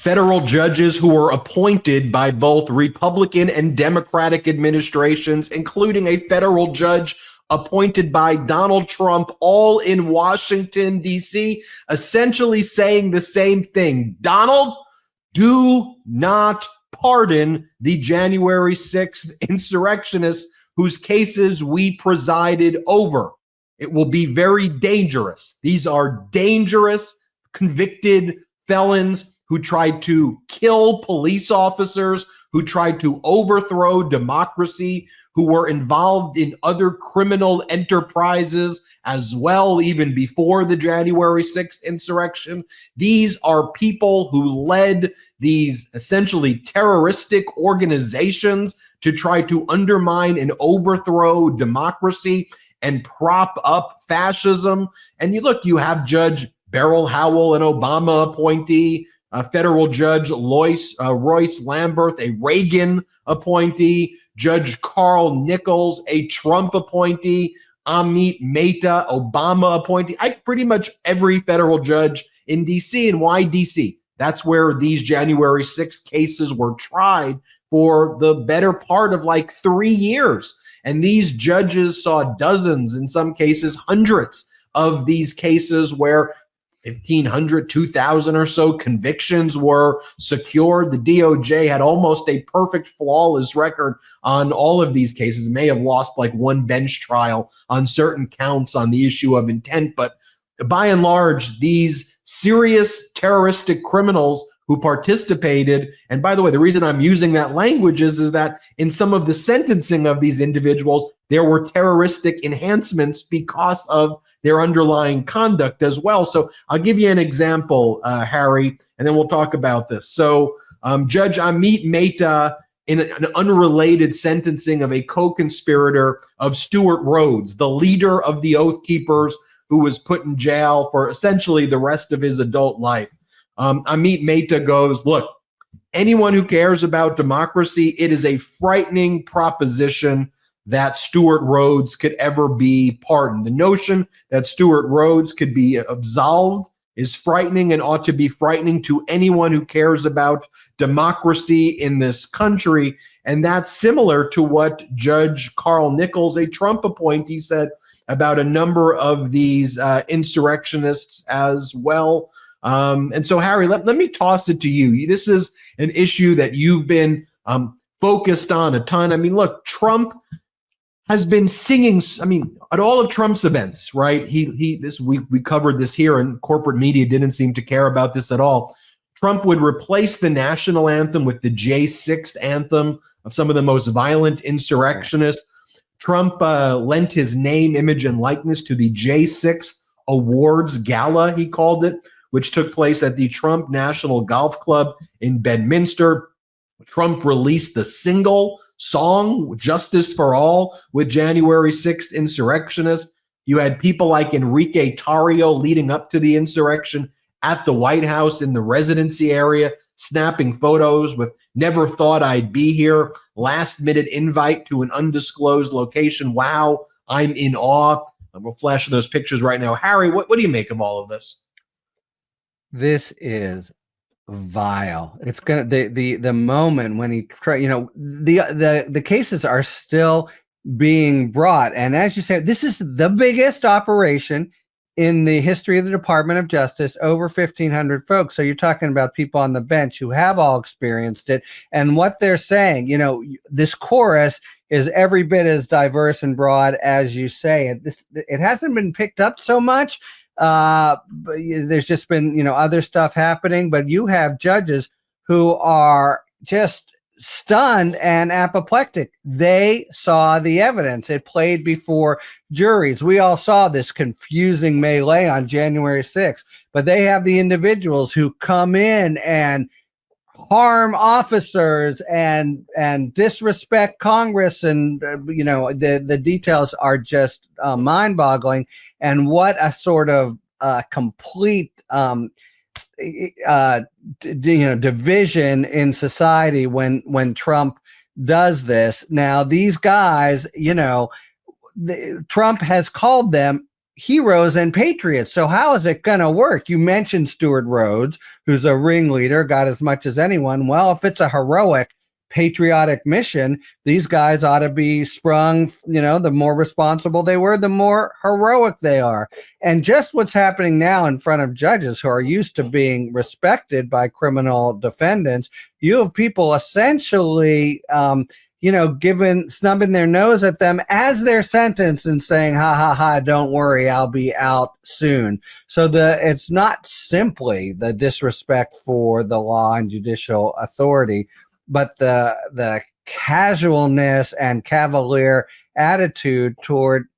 federal judges who were appointed by both Republican and Democratic administrations, including a federal judge appointed by Donald Trump, all in Washington, D.C., essentially saying the same thing. Donald, do not pardon the January 6th insurrectionists whose cases we presided over. It will be very dangerous. These are dangerous, convicted felons who tried to kill police officers, who tried to overthrow democracy, who were involved in other criminal enterprises as well, even before the January 6th insurrection. These are people who led these essentially terroristic organizations to try to undermine and overthrow democracy and prop up fascism. And you have Judge Beryl Howell, an Obama appointee, federal judge Royce Lamberth, a Reagan appointee, Judge Carl Nichols, a Trump appointee, Amit Mehta, Obama appointee. Pretty much every federal judge in D.C. And why D.C.? That's where these January 6th cases were tried for the better part of like 3 years. And these judges saw dozens, in some cases hundreds of these cases where 1,500, 2,000 or so convictions were secured. The DOJ had almost a perfect, flawless record on all of these cases. May have lost like one bench trial on certain counts on the issue of intent. But by and large, these serious terroristic criminals who participated, and by the way, the reason I'm using that language is that in some of the sentencing of these individuals, there were terroristic enhancements because of their underlying conduct as well. So I'll give you an example, Harry, and then we'll talk about this. So Judge Amit Mehta, in an unrelated sentencing of a co-conspirator of Stuart Rhodes, the leader of the Oath Keepers, who was put in jail for essentially the rest of his adult life. Amit Mehta goes, look, anyone who cares about democracy, it is a frightening proposition that Stuart Rhodes could ever be pardoned. The notion that Stuart Rhodes could be absolved is frightening and ought to be frightening to anyone who cares about democracy in this country. And that's similar to what Judge Carl Nichols, a Trump appointee, said about a number of these insurrectionists as well. And so, Harry, let me toss it to you. This is an issue that you've been focused on a ton. I mean, look, Trump has been singing, at all of Trump's events, right? We covered this here, and corporate media didn't seem to care about this at all. Trump would replace the national anthem with the J6 anthem of some of the most violent insurrectionists. Trump lent his name, image, and likeness to the J6 Awards Gala, he called it, which took place at the Trump National Golf Club in Bedminster. Trump released the single song, Justice for All, with January 6th insurrectionists. You had people like Enrique Tarrio leading up to the insurrection at the White House in the residency area, snapping photos with "Never thought I'd be here," last-minute invite to an undisclosed location. Wow, I'm in awe. We'll flash those pictures right now. Harry, what do you make of all of this? This is vile. It's gonna the moment when he the cases are still being brought, and as you said, this is the biggest operation in the history of the Department of Justice. Over 1,500 folks. So you're talking about people on the bench who have all experienced it, and what they're saying. This chorus is every bit as diverse and broad as you say. It hasn't been picked up so much. But there's just been, other stuff happening, but you have judges who are just stunned and apoplectic. They saw the evidence. It played before juries. We all saw this confusing melee on January 6th, but they have the individuals who come in and harm officers and disrespect Congress, and the details are just mind-boggling. And what a sort of complete division in society when Trump does this. Now these guys, Trump has called them heroes and patriots. So how is it going to work? You mentioned Stuart Rhodes, who's a ringleader, got as much as anyone. Well, if it's a heroic, patriotic mission, these guys ought to be sprung, the more responsible they were, the more heroic they are. And just what's happening now in front of judges who are used to being respected by criminal defendants, you have people essentially snubbing their nose at them as they're sentenced and saying, ha, ha, ha, don't worry, I'll be out soon. So it's not simply the disrespect for the law and judicial authority, but the casualness and cavalier attitude toward,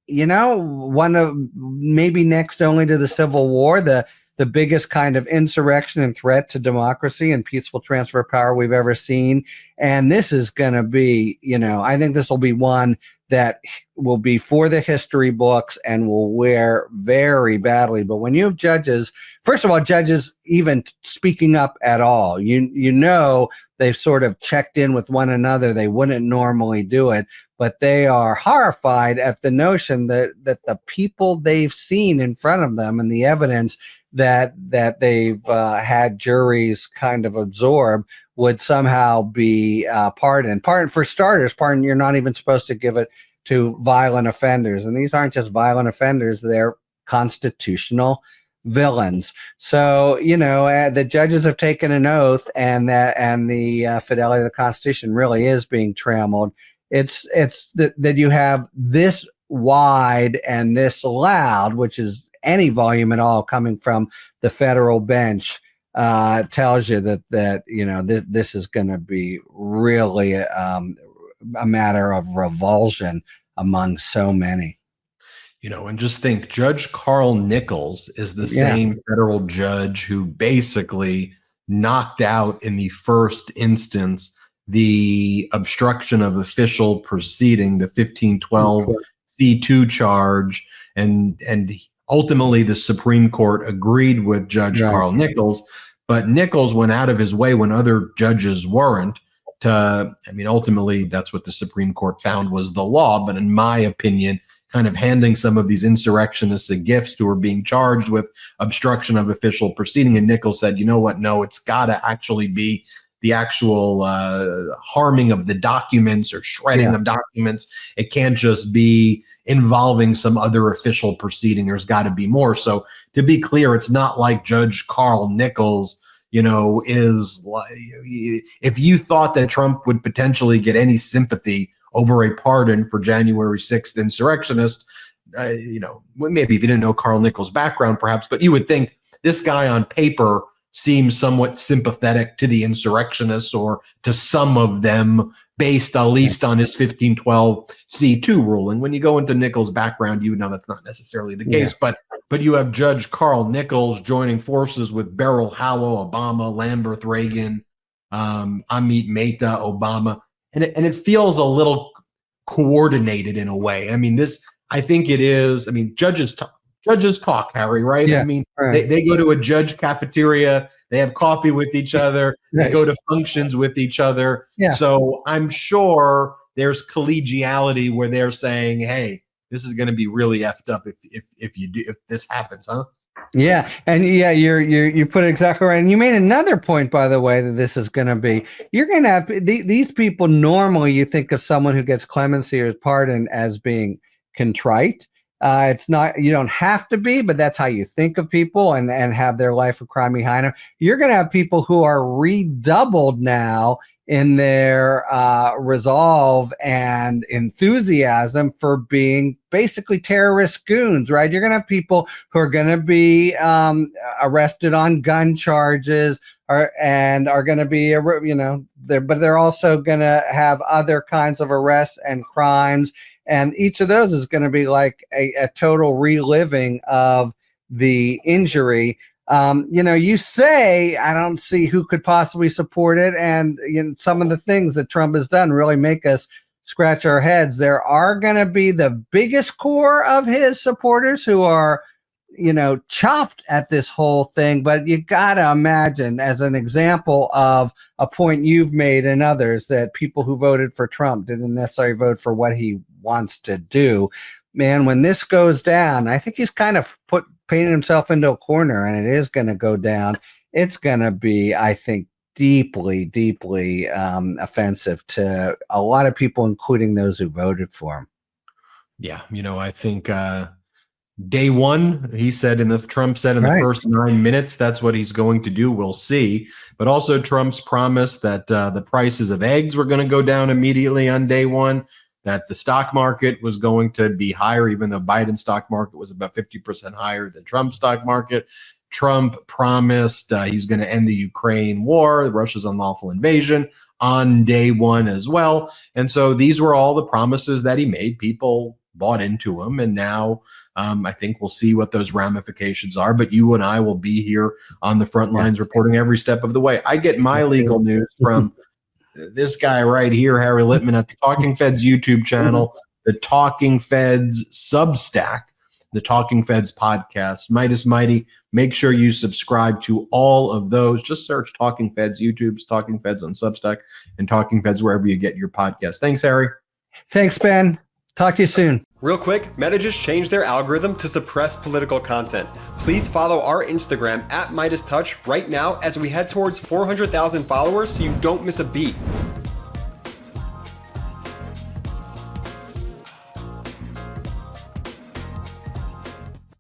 one of maybe next only to the Civil War, the biggest kind of insurrection and threat to democracy and peaceful transfer of power we've ever seen. And this is going to be, I think this will be one that will be for the history books and will wear very badly. But when you have judges, first of all, judges even speaking up at all, they've sort of checked in with one another. They wouldn't normally do it, but they are horrified at the notion that the people they've seen in front of them and the evidence that they've had juries kind of absorb would somehow be pardoned. For starters, you're not even supposed to give it to violent offenders. And these aren't just violent offenders, they're constitutional villains. So, the judges have taken an oath, and the fidelity of the Constitution really is being trammeled. It's that you have this wide and this loud, which is any volume at all coming from the federal bench, tells you that this is going to be really a matter of revulsion among so many. And just think, Judge Carl Nichols is the same federal judge who basically knocked out in the first instance the obstruction of official proceeding, the 1512 C2 charge, and ultimately the Supreme Court agreed with Judge Carl Nichols, but Nichols went out of his way when other judges weren't ultimately that's what the Supreme Court found was the law, but in my opinion, kind of handing some of these insurrectionists a gift who are being charged with obstruction of official proceeding. And Nichols said, you know what? No, it's got to actually be the actual harming of the documents or shredding of documents. It can't just be involving some other official proceeding. There's got to be more. So to be clear, it's not like Judge Carl Nichols, is like, if you thought that Trump would potentially get any sympathy over a pardon for January 6th insurrectionists, maybe if you didn't know Carl Nichols' background, perhaps, but you would think this guy on paper seems somewhat sympathetic to the insurrectionists or to some of them based at least on his 1512 C2 ruling. When you go into Nichols' background, you know that's not necessarily the case, but you have Judge Carl Nichols joining forces with Beryl Howell, Obama, Lambert Reagan, Amit Mehta, Obama. And it feels a little coordinated in a way. I think it is. Judges talk, Harry, right? Yeah, they go to a judge cafeteria, they have coffee with each other, they go to functions with each other. Yeah. So I'm sure there's collegiality where they're saying, hey, this is going to be really effed up if this happens, huh? Yeah, and you put it exactly right. And you made another point, by the way, that this is going to be. You're going to have these people. Normally, you think of someone who gets clemency or pardon as being contrite. It's not. You don't have to be, but that's how you think of people and have their life of crime behind them. You're going to have people who are redoubled now in their resolve and enthusiasm for being basically terrorist goons, right? You're going to have people who are going to be arrested on gun charges and are going to be, but they're also going to have other kinds of arrests and crimes. And each of those is going to be like a total reliving of the injury. You say, I don't see who could possibly support it. And some of the things that Trump has done really make us scratch our heads. There are going to be the biggest core of his supporters who are, chopped at this whole thing. But you got to imagine, as an example of a point you've made and others, that people who voted for Trump didn't necessarily vote for what he wants to do. man, when this goes down, I think he's kind of painted himself into a corner, and it is going to go down. It's going to be, I think, deeply, deeply offensive to a lot of people, including those who voted for him. Yeah, I think day one, Trump said in the first 9 minutes, that's what he's going to do. We'll see. But also Trump's promise that the prices of eggs were going to go down immediately on day one, that the stock market was going to be higher, even though Biden's stock market was about 50% higher than Trump's stock market. Trump promised he was going to end the Ukraine war, Russia's unlawful invasion, on day one as well. And so these were all the promises that he made. People bought into him. And now I think we'll see what those ramifications are. But you and I will be here on the front lines reporting every step of the way. I get my legal news from this guy right here, Harry Litman, at the Talking Feds YouTube channel, the Talking Feds Substack, the Talking Feds podcast, Meidas Mighty. Make sure you subscribe to all of those. Just search Talking Feds YouTube's Talking Feds on Substack, and Talking Feds wherever you get your podcast. Thanks, Harry. Thanks, Ben. Talk to you soon. Real quick, Meta just changed their algorithm to suppress political content. Please follow our Instagram at MeidasTouch right now as we head towards 400,000 followers so you don't miss a beat.